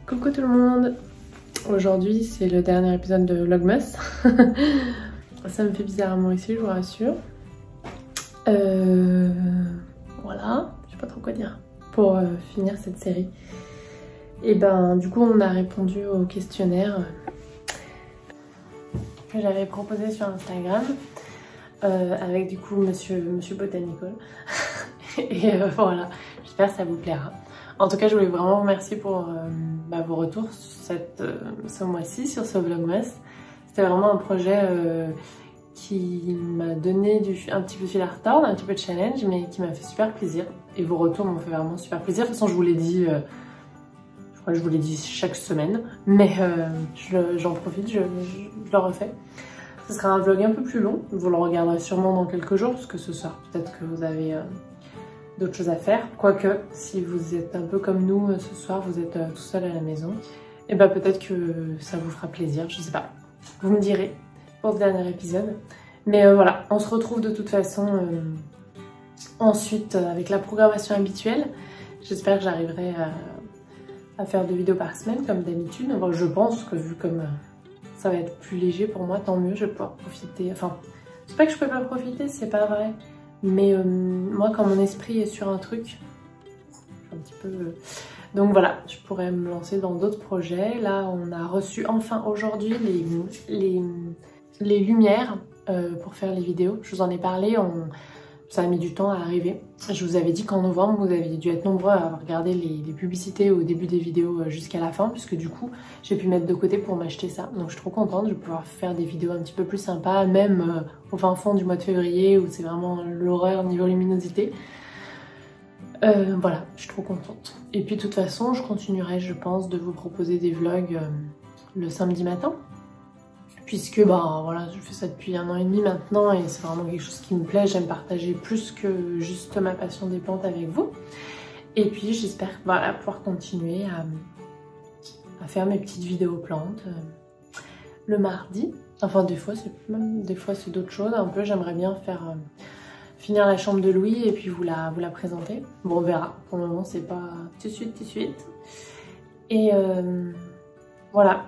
Coucou tout le monde. Aujourd'hui c'est le dernier épisode de Vlogmas. Ça me fait bizarrement ici, je vous rassure. Voilà, je sais pas trop quoi dire pour finir cette série. Et ben du coup on a répondu au questionnaire que j'avais proposé sur Instagram avec du coup Monsieur Botanical. Et voilà, j'espère que ça vous plaira. En tout cas, je voulais vraiment vous remercier pour vos retours ce mois-ci sur ce Vlogmas. C'était vraiment un projet qui m'a donné un petit peu de fil à retordre, un petit peu de challenge, mais qui m'a fait super plaisir. Et vos retours m'ont fait vraiment super plaisir. De toute façon, je vous l'ai dit, je crois que je vous l'ai dit chaque semaine, mais j'en profite, je le refais. Ce sera un vlog un peu plus long, vous le regarderez sûrement dans quelques jours, parce que ce soir, peut-être que vous avez d'autres choses à faire. Quoique, si vous êtes un peu comme nous ce soir, vous êtes tout seul à la maison, et ben peut-être que ça vous fera plaisir, je sais pas. Vous me direz pour le dernier épisode. Mais voilà, on se retrouve de toute façon ensuite avec la programmation habituelle. J'espère que j'arriverai à faire 2 vidéos par semaine comme d'habitude. Bon, je pense que vu comme ça va être plus léger pour moi, tant mieux, je vais pouvoir profiter. Enfin, c'est pas que je peux pas profiter, c'est pas vrai. Mais moi, quand mon esprit est sur un truc, je suis un petit peu... Donc voilà, je pourrais me lancer dans d'autres projets. Là, on a reçu enfin aujourd'hui les lumières pour faire les vidéos. Je vous en ai parlé, ça a mis du temps à arriver. Je vous avais dit qu'en novembre, vous aviez dû être nombreux à avoir regardé les publicités au début des vidéos jusqu'à la fin, puisque du coup, j'ai pu mettre de côté pour m'acheter ça. Donc je suis trop contente, je vais pouvoir faire des vidéos un petit peu plus sympas, même au fin fond du mois de février, où c'est vraiment l'horreur niveau luminosité. Voilà, je suis trop contente. Et puis de toute façon, je continuerai, je pense, de vous proposer des vlogs le samedi matin. Puisque voilà, je fais ça depuis 1 an et demi maintenant et c'est vraiment quelque chose qui me plaît. J'aime partager plus que juste ma passion des plantes avec vous. Et puis j'espère pouvoir continuer à faire mes petites vidéos plantes le mardi. Enfin des fois c'est d'autres choses. Un peu j'aimerais bien faire finir la chambre de Louis et puis vous la présenter. Bon, on verra. Pour le moment c'est pas tout de suite. Et voilà,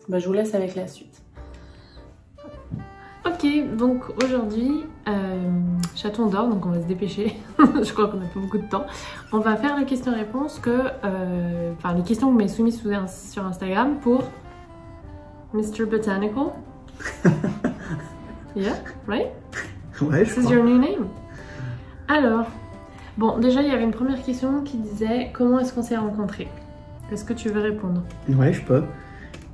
je vous laisse avec la suite. Ok, donc aujourd'hui, chaton dort, donc on va se dépêcher. Je crois qu'on n'a pas beaucoup de temps. On va faire les questions-réponses les questions que vous m'avez soumises sur Instagram pour Mr. Botanical. Yeah, right? Ouais, This is your new name. Alors, bon, déjà il y avait une première question qui disait comment est-ce qu'on s'est rencontrés? Est-ce que tu veux répondre? Ouais, je peux.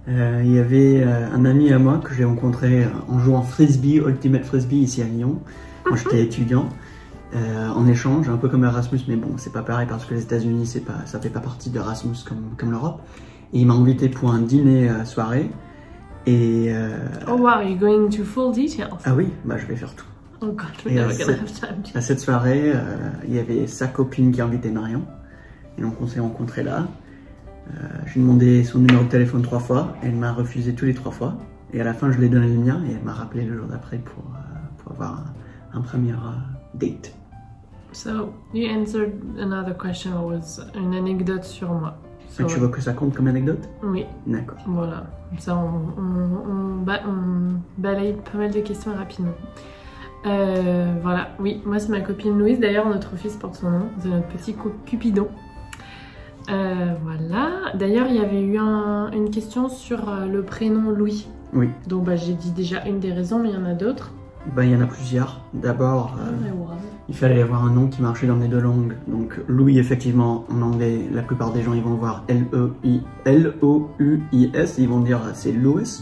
Il y avait un ami à moi que j'ai rencontré en jouant frisbee, Ultimate Frisbee ici à Lyon, quand j'étais étudiant, en échange, un peu comme Erasmus, mais bon, c'est pas pareil parce que les États-Unis, ça fait pas partie d'Erasmus comme l'Europe. Et il m'a invité pour un dîner soirée. Et oh wow, you're going to full details. Ah oui, je vais faire tout. Oh god, we're never gonna have time. À cette soirée, il y avait sa copine qui a invité Marion, et donc on s'est rencontrés là. J'ai demandé son numéro de téléphone 3 fois, elle m'a refusé tous les 3 fois. Et à la fin, je lui ai donné le mien et elle m'a rappelé le jour d'après pour avoir un premier date. So, you answered another question, was une anecdote sur moi. So, tu veux que ça compte comme anecdote? Oui. D'accord. Voilà, comme ça on balaye pas mal de questions rapidement. Voilà, oui, moi c'est ma copine Louise, d'ailleurs notre fils porte son nom, c'est notre petit Cupidon. Voilà, d'ailleurs il y avait eu une question sur le prénom Louis. Oui. Donc j'ai dit déjà une des raisons, mais il y en a d'autres. Il y en a plusieurs. D'abord, il fallait avoir un nom qui marchait dans les 2 langues. Donc Louis, effectivement, en anglais, la plupart des gens ils vont voir L-O-U-I-S, ils vont dire c'est Louis.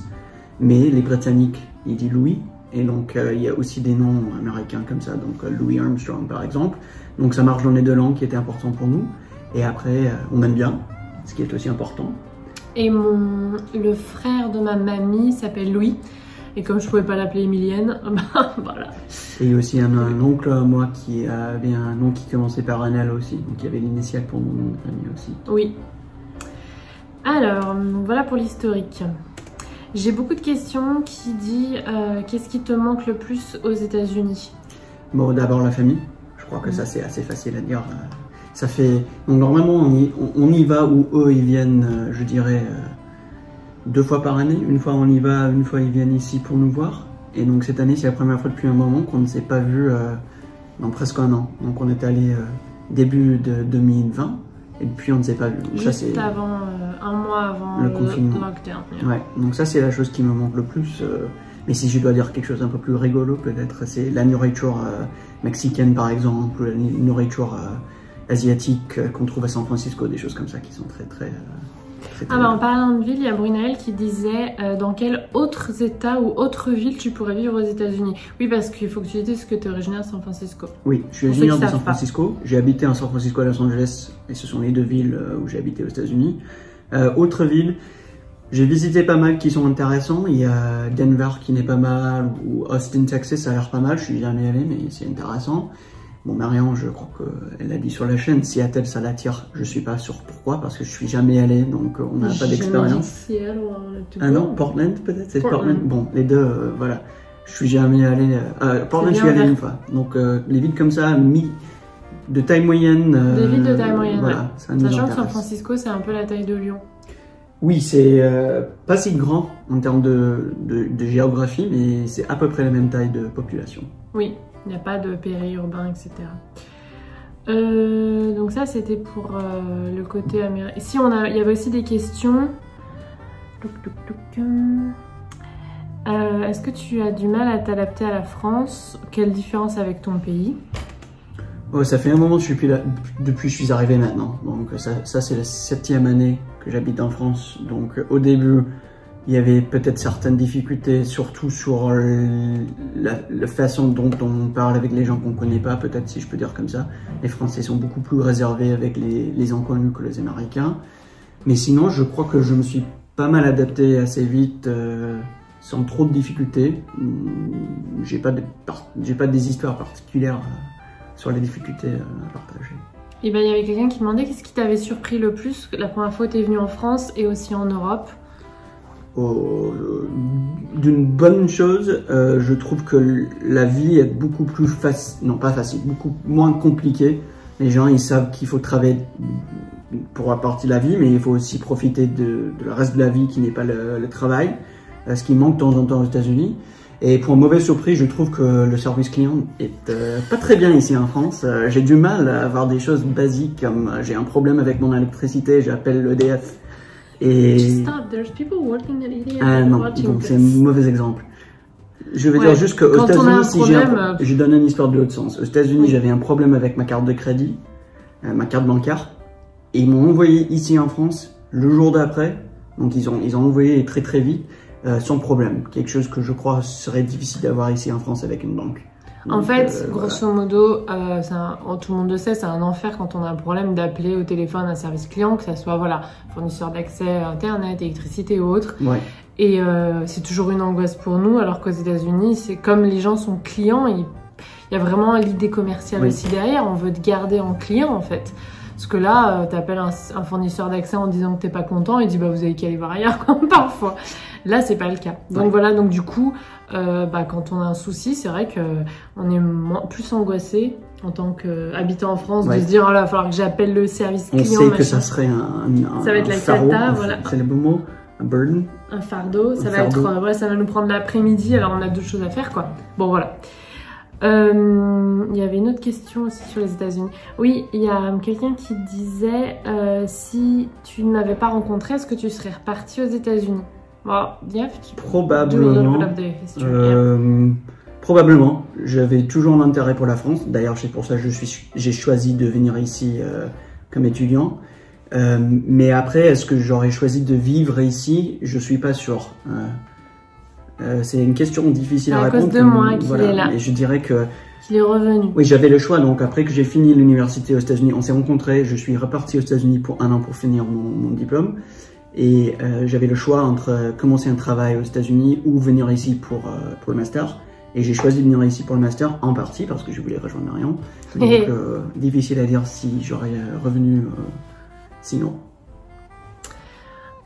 Mais les Britanniques, ils disent Louis. Et donc il y a aussi des noms américains comme ça, donc Louis Armstrong par exemple. Donc ça marche dans les 2 langues qui étaient important pour nous. Et après, on aime bien, ce qui est aussi important. Et le frère de ma mamie s'appelle Louis. Et comme je pouvais pas l'appeler Emilienne, voilà. Et il y a aussi un oncle à moi qui avait un nom qui commençait par un L aussi. Donc il y avait l'initiale pour mon nom de famille aussi. Oui. Alors, voilà pour l'historique. J'ai beaucoup de questions qui disent qu'est-ce qui te manque le plus aux États-Unis? Bon, d'abord la famille. Je crois que ça c'est assez facile à dire. Ça fait... Donc normalement, on y va où eux, ils viennent, je dirais, 2 fois par année. Une fois on y va, une fois ils viennent ici pour nous voir. Et donc cette année, c'est la première fois depuis un moment qu'on ne s'est pas vu dans presque un an. Donc on est allé début de 2020 et depuis on ne s'est pas vu. Donc, juste ça, avant, un mois avant le confinement. Lockdown. Ouais, donc ça c'est la chose qui me manque le plus. Mais si je dois dire quelque chose un peu plus rigolo, peut-être, c'est la nourriture mexicaine par exemple, ou la nourriture asiatique qu'on trouve à San Francisco, des choses comme ça qui sont très en parlant de ville, il y a Brunel qui disait dans quels autres états ou autres villes tu pourrais vivre aux États-Unis. Oui, parce qu'il faut que tu dises que tu es originaire de San Francisco. Oui, je suis originaire de San Francisco. J'ai habité à San Francisco et à Los Angeles, et ce sont les 2 villes où j'ai habité aux États-Unis. Autres villes, j'ai visité pas mal qui sont intéressants. Il y a Denver qui n'est pas mal, ou Austin, Texas, ça a l'air pas mal. Je suis jamais allé, mais c'est intéressant. Bon, Marion, je crois qu'elle l'a dit sur la chaîne, Seattle, ça l'attire. Je suis pas sûr pourquoi, parce que je suis jamais allé, donc on n'a pas d'expérience. Ah non, Portland peut-être, c'est Portland. Bon, les deux, voilà. Je suis jamais allé. Portland, je suis allé une fois. Donc les villes comme ça, de taille moyenne. Des villes de taille moyenne, voilà, ouais. Ça nous Sachant que intéresse. San Francisco, c'est un peu la taille de Lyon. Oui, c'est pas si grand en termes de géographie, mais c'est à peu près la même taille de population. Oui. Il n'y a pas de périurbain, etc. Donc ça, c'était pour le côté américain. Ici, il y avait aussi des questions. Est-ce que tu as du mal à t'adapter à la France? Quelle différence avec ton pays? Oh, ça fait un moment que je suis plus là, depuis que je suis arrivé maintenant. Donc ça c'est la 7e année que j'habite en France. Donc au début, il y avait peut-être certaines difficultés, surtout sur la façon dont on parle avec les gens qu'on ne connaît pas, peut-être si je peux dire comme ça. Les Français sont beaucoup plus réservés avec les inconnus que les Américains. Mais sinon, je crois que je me suis pas mal adapté assez vite, sans trop de difficultés. J'ai pas des histoires particulières sur les difficultés à partager. Et ben, il y avait quelqu'un qui demandait qu'est-ce qui t'avait surpris le plus la première fois que tu es venu en France et aussi en Europe. D'une bonne chose, je trouve que la vie est beaucoup plus facile, non pas facile, beaucoup moins compliquée. Les gens, ils savent qu'il faut travailler pour apporter la vie, mais il faut aussi profiter de le reste de la vie qui n'est pas le travail, ce qui manque de temps en temps aux États-Unis. Et pour une mauvaise surprise, je trouve que le service client est pas très bien ici en France. J'ai du mal à avoir des choses basiques comme j'ai un problème avec mon électricité, j'appelle l'EDF. Et... Stop, there's people working at EDF. Ah non, donc c'est un mauvais exemple. Je veux dire juste qu'aux États-Unis, si je donne une histoire de l'autre sens. Aux États-Unis, j'avais un problème avec ma carte de crédit, ma carte bancaire, et ils m'ont envoyé ici en France le jour d'après. Donc ils ont envoyé très vite, sans problème. Quelque chose que je crois serait difficile d'avoir ici en France avec une banque. En fait, grosso modo, tout le monde le sait, c'est un enfer quand on a un problème d'appeler au téléphone un service client, que ça soit voilà, fournisseur d'accès à Internet, électricité ou autre. Ouais. Et c'est toujours une angoisse pour nous, alors qu'aux États-Unis, c'est comme les gens sont clients, il y a vraiment l'idée commerciale aussi derrière. On veut te garder en client en fait. Parce que là, tu appelles un fournisseur d'accès en disant que t'es pas content, il dit bah vous avez qu'à aller voir ailleurs comme parfois. Là, c'est pas le cas. Donc voilà, donc du coup, quand on a un souci, c'est vrai que on est plus angoissé en tant qu'habitant en France de se dire oh là, il va falloir que j'appelle le service client. On sait que ça serait ça va être la fardeau, cata, voilà. C'est le bon mot, un burden. Un fardeau, ça va être voilà, ça va nous prendre l'après-midi, alors on a d'autres choses à faire quoi. Bon voilà. Il y avait une autre question aussi sur les États-Unis. Oui, il y a quelqu'un qui disait si tu ne m'avais pas rencontré, est-ce que tu serais reparti aux États-Unis? Probablement. Probablement. J'avais toujours l'intérêt pour la France. D'ailleurs, c'est pour ça que j'ai choisi de venir ici comme étudiant. Mais après, est-ce que j'aurais choisi de vivre ici? Je suis pas sûr. C'est une question difficile à répondre. À cause de moi qu'il est là. Et je dirais que... Qu'il est revenu. Oui, j'avais le choix. Donc après que j'ai fini l'université aux États-Unis, on s'est rencontrés. Je suis reparti aux États-Unis pour 1 an pour finir mon diplôme. Et j'avais le choix entre commencer un travail aux États-Unis ou venir ici pour le master. Et j'ai choisi de venir ici pour le master en partie parce que je voulais rejoindre Marion. Donc difficile à dire si j'aurais revenu sinon.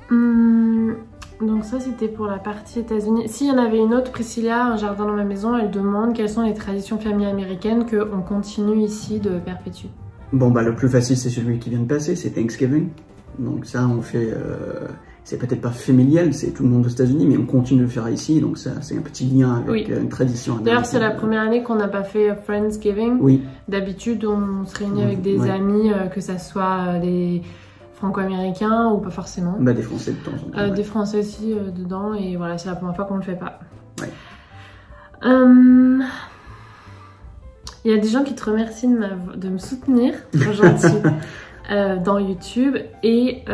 Donc ça c'était pour la partie États-Unis. S'il y en avait une autre, Priscilla, un jardin dans ma maison, elle demande quelles sont les traditions familles américaines qu'on continue ici de perpétuer. Bon, bah le plus facile, c'est celui qui vient de passer, c'est Thanksgiving. Donc ça, on fait... c'est peut-être pas familial, c'est tout le monde aux États-Unis, mais on continue de le faire ici, donc ça, c'est un petit lien avec une tradition. D'ailleurs, c'est la première année qu'on n'a pas fait Friendsgiving. Oui. D'habitude, on se réunit avec des amis, que ça soit des franco-américains ou pas forcément. Bah, des Français de temps en temps. Des Français aussi dedans, et voilà, c'est la première fois qu'on le fait pas. Ouais. Il y a des gens qui te remercient de me soutenir, trop gentil. Dans YouTube et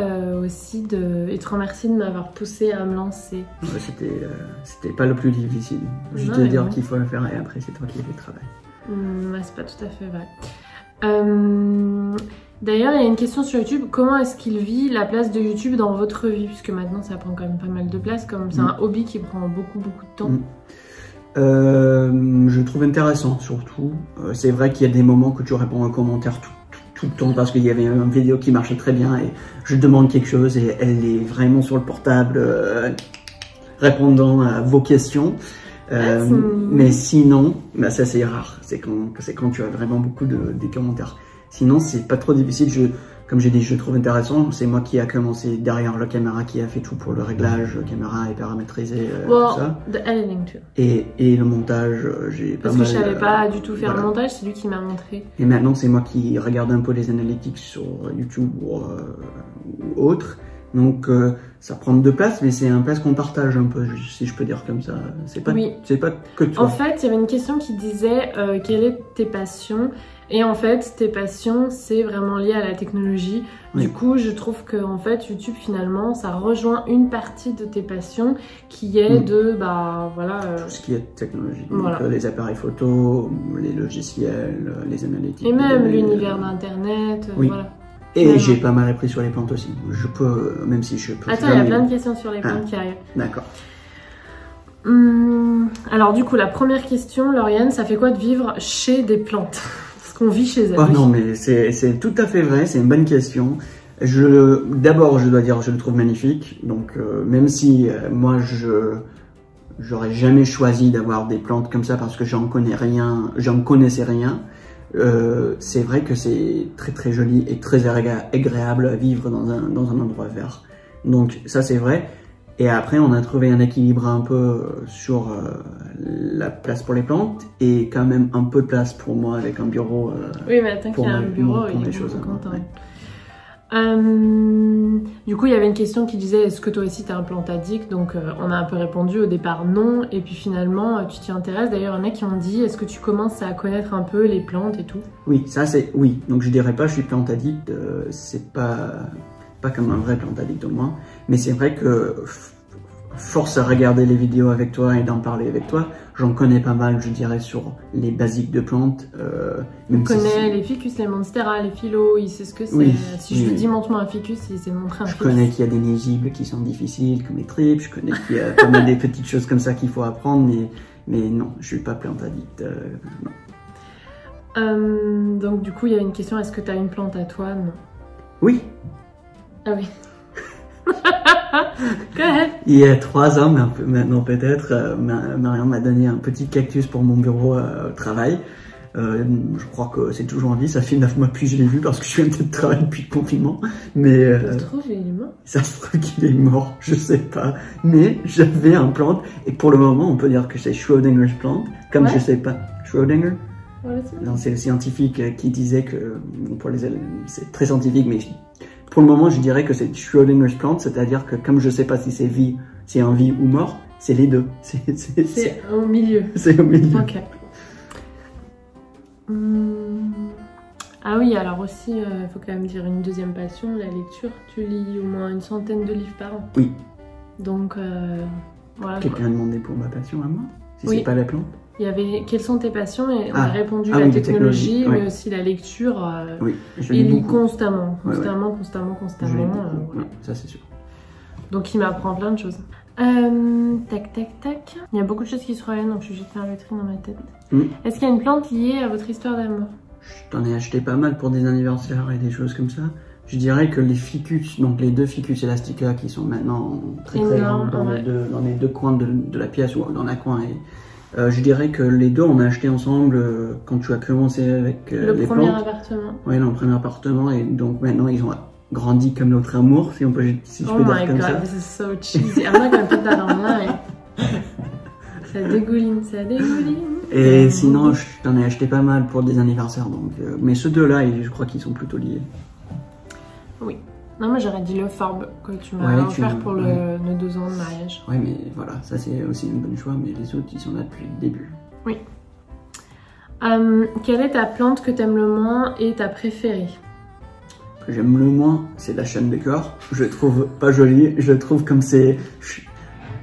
aussi ils te remercient de m'avoir poussé à me lancer. Ouais, c'était pas le plus difficile. Juste te dire qu'il faut le faire et après c'est toi qui fais le travail. Ouais, c'est pas tout à fait vrai. D'ailleurs, il y a une question sur YouTube. Comment est-ce qu'il vit la place de YouTube dans votre vie? Puisque maintenant ça prend quand même pas mal de place, comme c'est un hobby qui prend beaucoup de temps. Je trouve intéressant surtout. C'est vrai qu'il y a des moments que tu réponds à un commentaire tout le temps parce qu'il y avait une vidéo qui marchait très bien et je demande quelque chose et elle est vraiment sur le portable répondant à vos questions. Mais sinon, bah ça c'est rare, c'est quand tu as vraiment beaucoup des commentaires. Sinon c'est pas trop difficile, comme j'ai dit, je trouve intéressant, c'est moi qui a commencé derrière la caméra, qui a fait tout pour le réglage, caméra et paramétrisé, tout ça. The editing too. Et le montage, j'ai pas mal... Parce que je savais pas du tout faire le montage, c'est lui qui m'a montré. Et maintenant c'est moi qui regarde un peu les analytics sur YouTube ou autre. Donc ça prend de place, mais c'est un place qu'on partage un peu, si je peux dire comme ça. C'est pas que toi. En fait, il y avait une question qui disait quelles sont tes passions? Et en fait, tes passions, c'est vraiment lié à la technologie. Oui. Du coup, je trouve que en fait, YouTube, finalement, ça rejoint une partie de tes passions qui est de, bah, voilà... Tout ce qui est technologie. Voilà. Donc, les appareils photo, les logiciels, les analytics. Et même l'univers d'Internet, voilà. Et j'ai pas mal appris sur les plantes aussi. Je peux, même si je peux... Attends, il y a plein de questions sur les plantes qui arrivent. D'accord. Alors du coup, la première question, Lauriane, ça fait quoi de vivre chez des plantes? Qu'on vit chez elle. Oh non, mais c'est tout à fait vrai, c'est une bonne question. D'abord, je dois dire, je le trouve magnifique. Donc, même si moi, j'aurais jamais choisi d'avoir des plantes comme ça parce que j'en connaissais rien. C'est vrai que c'est très très joli et très agréable à vivre dans un endroit vert. Donc, ça c'est vrai. Et après, on a trouvé un équilibre un peu sur la place pour les plantes et quand même un peu de place pour moi avec un bureau. Oui, mais attends qu'il y a un bureau, il est content. Du coup, il y avait une question qui disait est-ce que toi aussi tu es un plant addict? Donc, on a un peu répondu au départ non, et puis finalement, tu t'y intéresses. D'ailleurs, il y en a qui ont dit est-ce que tu commences à connaître un peu les plantes et tout? Oui, ça c'est oui. Donc, je dirais pas je suis plant addict, c'est pas comme un vrai plant addict au moins, mais c'est vrai que force à regarder les vidéos avec toi et d'en parler avec toi, j'en connais pas mal, je dirais, sur les basiques de plantes. Il connaît les ficus, les monstera, les phyllos, il sait ce que c'est. Oui, si je lui dis montre-moi un ficus, il sait montrer un ficus. Je connais qu'il y a des nuisibles qui sont difficiles, comme les tripes, je connais qu'il y a pas mal des petites choses comme ça qu'il faut apprendre, mais non, je suis pas plant addict, non. Donc du coup, il y a une question, est-ce que tu as une plante à toi? Non. Oui. Ah oui. Go ahead. Il y a 3 ans, mais un peu maintenant peut-être, Marion m'a donné un petit cactus pour mon bureau au travail. Je crois que c'est toujours en vie, ça fait 9 mois depuis que je l'ai vu parce que je viens de travailler depuis le confinement. Mais ça se trouve, il est mort. Ça se trouve qu'il est mort, je sais pas. Mais j'avais un plante et pour le moment, on peut dire que c'est Schrödinger's plant, comme je sais pas. Schrödinger. C'est le scientifique qui disait que pour les élèves, c'est très scientifique, mais pour le moment, je dirais que c'est Schrödinger's plant, c'est-à-dire que comme je sais pas si c'est en vie ou mort, c'est les deux. C'est au milieu. C'est au milieu. Ok. Ah oui, alors aussi, il faut quand même dire une deuxième passion, la lecture. Tu lis au moins une centaine de livres par an. Oui. Donc, voilà. Quelqu'un a demandé pour ma passion à moi, si c'est pas la plante. Il y avait quelles sont tes passions et on a répondu la technologie, mais aussi la lecture. Oui, il lit constamment. Oui. Ça c'est sûr. Donc il m'apprend plein de choses. Tac. Il y a beaucoup de choses qui se reviennent, donc je suis obligée de faire le tri dans ma tête. Est-ce qu'il y a une plante liée à votre histoire d'amour? Je t'en ai acheté pas mal pour des anniversaires et des choses comme ça. Je dirais que les ficus, donc les 2 ficus Elastica qui sont maintenant très grands dans les deux coins de la pièce ou dans un coin et Je dirais que les deux, on a acheté ensemble quand tu as commencé avec le les premier plantes. appartement. Oui, le premier appartement. Et donc maintenant, ils ont grandi comme notre amour, si, si je peux dire comme ça. Oh my god, this is so cheesy. I'm not gonna put that online. Ça dégouline, ça dégouline. Et sinon, je t'en ai acheté pas mal pour des anniversaires. Donc, mais ceux deux-là, je crois qu'ils sont plutôt liés. Oui. Non, moi j'aurais dit le Farbe que tu m'as offert pour nos 2 ans de mariage. Oui, mais voilà, ça c'est aussi une bonne choix. Mais les autres, ils sont là depuis le début. Oui. Quelle est ta plante que t'aimes le moins et ta préférée? Que j'aime le moins, c'est la chaîne de cœur. Je le trouve pas jolie. Je le trouve comme ces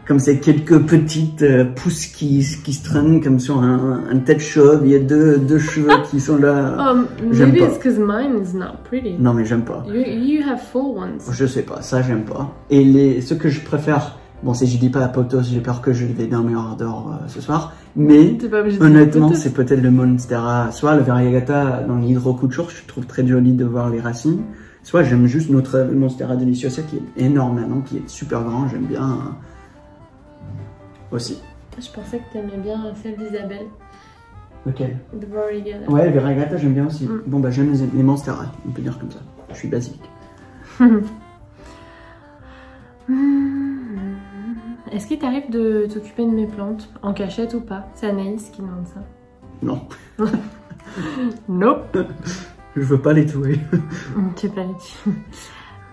quelques petites pousses qui se traînent comme sur un tête chauve. Il y a deux cheveux qui sont là. Maybe it's because mine is not pretty. Non, mais j'aime pas. You have full ones. Je sais pas, ça j'aime pas. Et ce que je préfère, bon, je dis pas la pothos, j'ai peur que je vais dormir ardeur ce soir. Mais honnêtement, c'est peut-être le Monstera, soit le Variegata dans l'hydroculture, je trouve très joli de voir les racines. Soit j'aime juste notre Monstera Deliciosa qui est énorme maintenant, qui est super grand, j'aime bien aussi. Je pensais que tu aimais bien celle d'Isabelle. Lequel? De Variegata. Ouais, le Variegata j'aime bien aussi. Bon bah j'aime les Monstera, on peut dire comme ça. Je suis basique. Est-ce qu'il t'arrive de t'occuper de mes plantes, en cachette ou pas? C'est Anaïs qui demande ça. Non. Nope. Je veux pas les touer. Tu peux pas les tuer.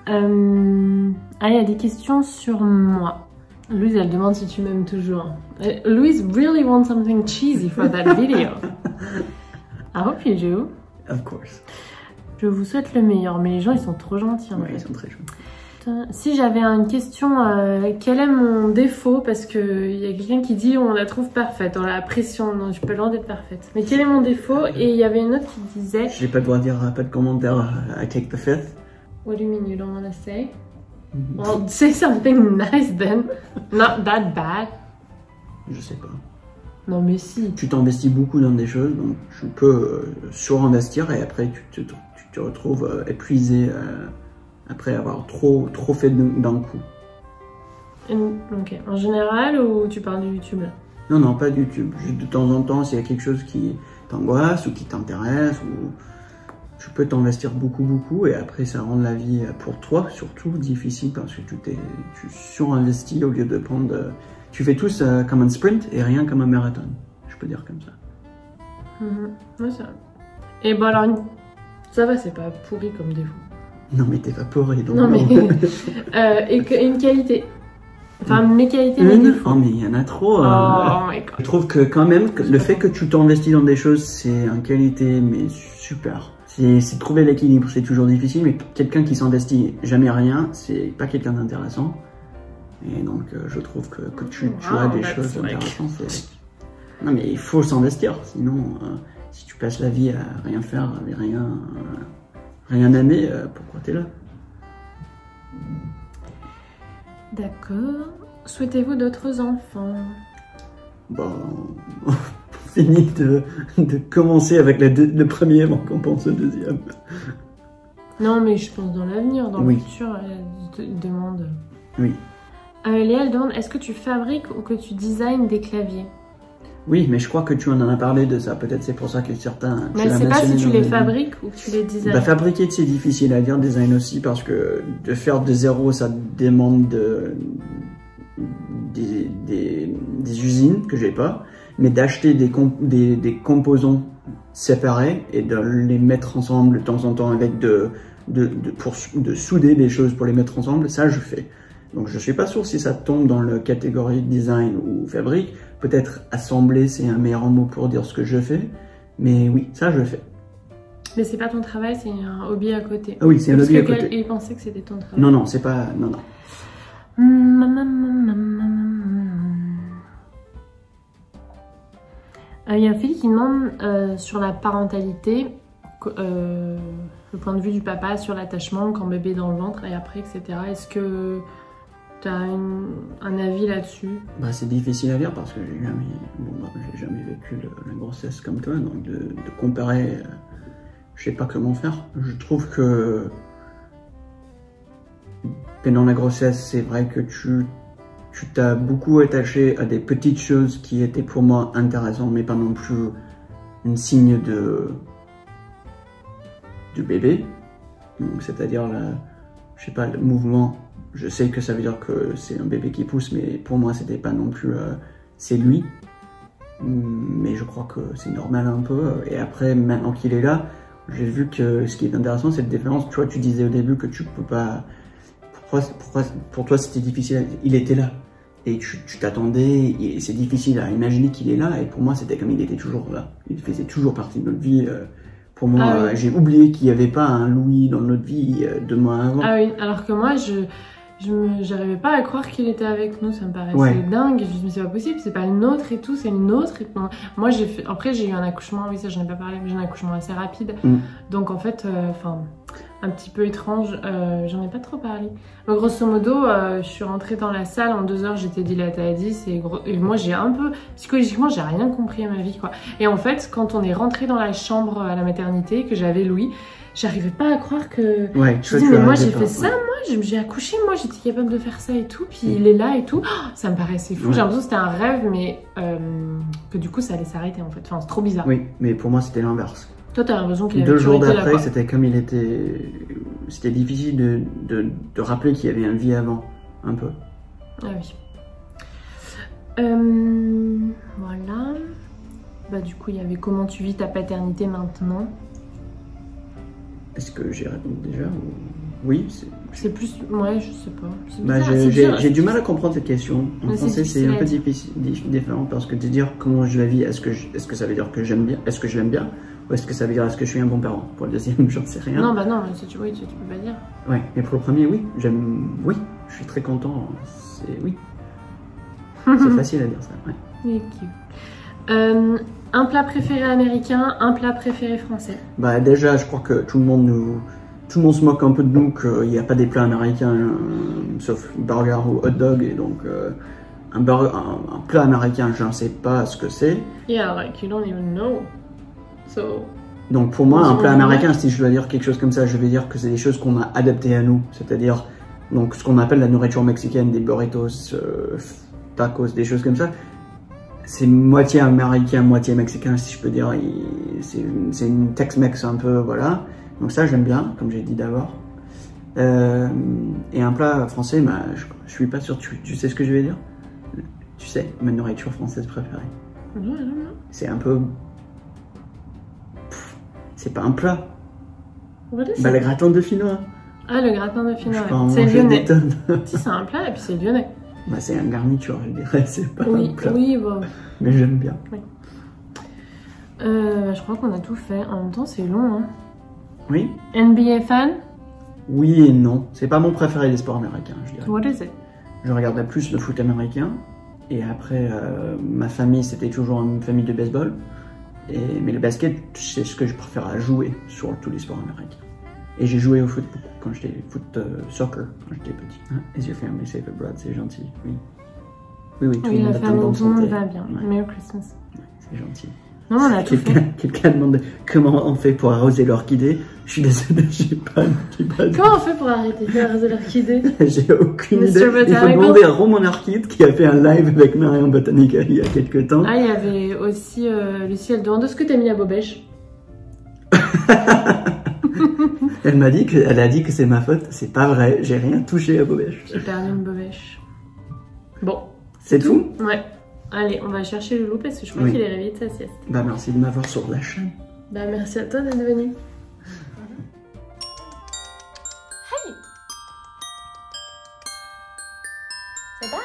Il y a des questions sur moi. Louise, elle demande si tu m'aimes toujours. Louise really wants something cheesy for that video. I hope you do. Of course. Je vous souhaite le meilleur, mais les gens, ils sont trop gentils. Ouais, ils sont très gentils. Si j'avais une question, quel est mon défaut? Parce qu'il y a quelqu'un qui dit on la trouve parfaite, on a la pression, non, je peux loin d'être parfaite. Mais quel est mon défaut? Et il y avait une autre qui disait... J'ai pas le droit de dire, pas de commentaire, I take the fifth. What do you mean you don't want to say? Well, say something nice then. Not that bad. Je sais pas. Non mais si. Tu t'investis beaucoup dans des choses, donc tu peux surinvestir et après tu te retrouves épuisé après avoir trop fait d'un coup. Ok. En général ou tu parles de YouTube là? Non, pas de YouTube. Juste de temps en temps, s'il y a quelque chose qui t'angoisse ou qui t'intéresse, ou tu peux t'investir beaucoup et après ça rend la vie pour toi surtout difficile parce que tu surinvestis au lieu de prendre... Tu fais tous comme un sprint et rien comme un marathon. Je peux dire comme ça. Ouais, c'est vrai. Et bon alors, ça va, c'est pas pourri comme défaut. Non mais t'es pas pourri donc. Non mais... et une qualité. Enfin, mes qualités, mes défauts. Oh mais il y en a trop. Oh my god. Je trouve que quand même, le fait que tu t'investis dans des choses, c'est une qualité mais super. C'est trouver l'équilibre, c'est toujours difficile, mais quelqu'un qui s'investit jamais rien, c'est pas quelqu'un d'intéressant. Et donc je trouve que tu as des choses intéressantes. Non mais il faut s'investir, sinon si tu passes la vie à rien faire, avec rien aimer, pourquoi t'es là? D'accord. Souhaitez-vous d'autres enfants? Bon, on finit de commencer avec le premier avant qu'on pense au deuxième. Non, mais je pense dans l'avenir, dans le futur, elle demande. Oui. Léa, elle demande, est-ce que tu fabriques ou que tu designes des claviers? Oui, mais je crois que tu en as parlé de ça. Peut-être c'est pour ça que certains... Mais je sais pas si tu les fabriques ou que tu les designes. Bah, fabriquer, c'est difficile à dire, design aussi, parce que de faire de zéro, ça demande des usines que j'ai pas, mais d'acheter des composants séparés et de les mettre ensemble de temps en temps avec de souder des choses pour les mettre ensemble, ça je fais. Donc je suis pas sûr si ça tombe dans la catégorie design ou fabrique. Peut-être assembler, c'est un meilleur mot pour dire ce que je fais. Mais oui, ça je fais. Mais c'est pas ton travail, c'est un hobby à côté. Ah oui, c'est un hobby à côté. Il pensait que c'était ton travail. Non, c'est pas... Non. Il y a Philippe qui demande sur la parentalité, le point de vue du papa sur l'attachement quand bébé est dans le ventre et après, etc. Est-ce que tu as un avis là-dessus? Bah, c'est difficile à dire parce que j'ai jamais vécu la grossesse comme toi, donc de comparer, je sais pas comment faire. Je trouve que pendant la grossesse, c'est vrai que tu tu t'as beaucoup attaché à des petites choses qui étaient pour moi intéressantes, mais pas non plus un signe du bébé. C'est-à-dire, je sais pas, le mouvement. Je sais que ça veut dire que c'est un bébé qui pousse, mais pour moi, c'était pas non plus... c'est lui. Mais je crois que c'est normal un peu. Et après, maintenant qu'il est là, j'ai vu que ce qui est intéressant, c'est la différence. Tu vois, tu disais au début que tu peux pas... pour toi, c'était difficile. Il était là. Et tu t'attendais, et c'est difficile à imaginer qu'il est là. Et pour moi, c'était comme il était toujours là. Il faisait toujours partie de notre vie. Pour moi, j'ai oublié qu'il n'y avait pas un Louis dans notre vie 2 mois avant. Ah oui, alors que moi, j'arrivais pas à croire qu'il était avec nous, ça me paraissait dingue. Je me suis dit, c'est pas possible, c'est pas le nôtre et tout, c'est le nôtre. Et moi, après, j'ai eu un accouchement, oui, ça j'en ai pas parlé, mais j'ai eu un accouchement assez rapide. Donc en fait, un petit peu étrange, j'en ai pas trop parlé. Mais grosso modo, je suis rentrée dans la salle, en 2 heures, j'étais dilatée à 10 et moi, j'ai un peu, psychologiquement, j'ai rien compris à ma vie, quoi. Et en fait, quand on est rentré dans la chambre à la maternité, que j'avais Louis, j'arrivais pas à croire que... je me dis, mais moi j'ai fait ça, moi j'ai accouché, moi j'étais capable de faire ça et tout, puis il est là et tout. Oh, ça me paraissait fou, j'ai l'impression que c'était un rêve, mais que du coup ça allait s'arrêter en fait. Enfin, c'est trop bizarre. Oui, mais pour moi c'était l'inverse. Toi t'as l'impression qu'il avait 2 jours d'après, là, c'était comme il était... C'était difficile de rappeler qu'il y avait une vie avant, un peu. Ah oui. Voilà. Bah du coup il y avait comment tu vis ta paternité maintenant. Est-ce que j'ai répondu déjà ou... Oui, c'est plus... Ouais, je sais pas. Bah, j'ai du mal à comprendre cette question. En français, c'est un peu différent parce que de dire comment je la vis, est-ce que ça veut dire que j'aime bien, est-ce que je l'aime bien, ou est-ce que ça veut dire est-ce que je suis un bon parent? Pour le deuxième, j'en sais rien. Non, bah non, tu peux pas dire. Ouais, mais pour le premier, oui, oui, je suis très content. Oui. C'est facile à dire ça, ouais. Oui, cute. Un plat préféré américain, un plat préféré français. Bah déjà, je crois que tout le monde se moque un peu de nous qu'il n'y a pas des plats américains sauf burger ou hot dog et donc un plat américain, je ne sais pas ce que c'est. Yeah, like you don't even know. So. Donc pour moi, un plat américain, si je dois dire quelque chose comme ça, je vais dire que c'est des choses qu'on a adaptées à nous, c'est-à-dire donc ce qu'on appelle la nourriture mexicaine, des burritos, tacos, des choses comme ça. C'est moitié américain, moitié mexicain, si je peux dire. C'est une Tex-Mex un peu, voilà. Donc ça, j'aime bien, comme j'ai dit d'abord. Et un plat français, bah, je suis pas sûr. Tu sais ce que je vais dire? Tu sais, ma nourriture française préférée. Non. C'est un peu... C'est pas un plat. Bah, le gratin de dauphinois. Ah, le gratin de dauphinois. C'est lyonnais. Si, c'est un plat et puis c'est lyonnais. Bah, c'est un garniture, je dirais, c'est pas un plat. Oui, bon. Mais j'aime bien. Oui. Je crois qu'on a tout fait. En même temps, c'est long, hein. Oui. NBA fan? Oui et non. C'est pas mon préféré des sports américains, je dirais. What is it? Je regardais plus le foot américain. Et après, ma famille, c'était toujours une famille de baseball. Mais le basket, c'est ce que je préfère à jouer sur tous les sports américains. Et j'ai joué au foot quand j'étais soccer quand j'étais petit. Is your family safe abroad? C'est gentil, oui. Oui, tout le monde a bonne santé. Tout le monde va bien. Ouais. Merry Christmas. Ouais, c'est gentil. Non, on a tout fait. Quelqu'un demande comment on fait pour arroser l'orchidée. Je suis désolée, j'ai pas Comment on fait pour arrêter d'arroser l'orchidée? J'ai aucune idée. Il faut demander à Roman Archide qui a fait un live avec Marion Botanica il y a quelques temps. Ah, il y avait aussi Lucie, elle demande ce que t'as mis à Bobèche. Elle a dit que c'est ma faute. C'est pas vrai, j'ai rien touché à Bobèche. J'ai perdu une Bobèche. Bon. C'est tout? Ouais. Allez, on va chercher Loulou parce que je crois qu'il est réveillé de sa sieste. Bah merci de m'avoir sur la chaîne. Bah merci à toi d'être venu. Hey! Say bye!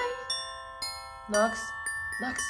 Nox. Nox.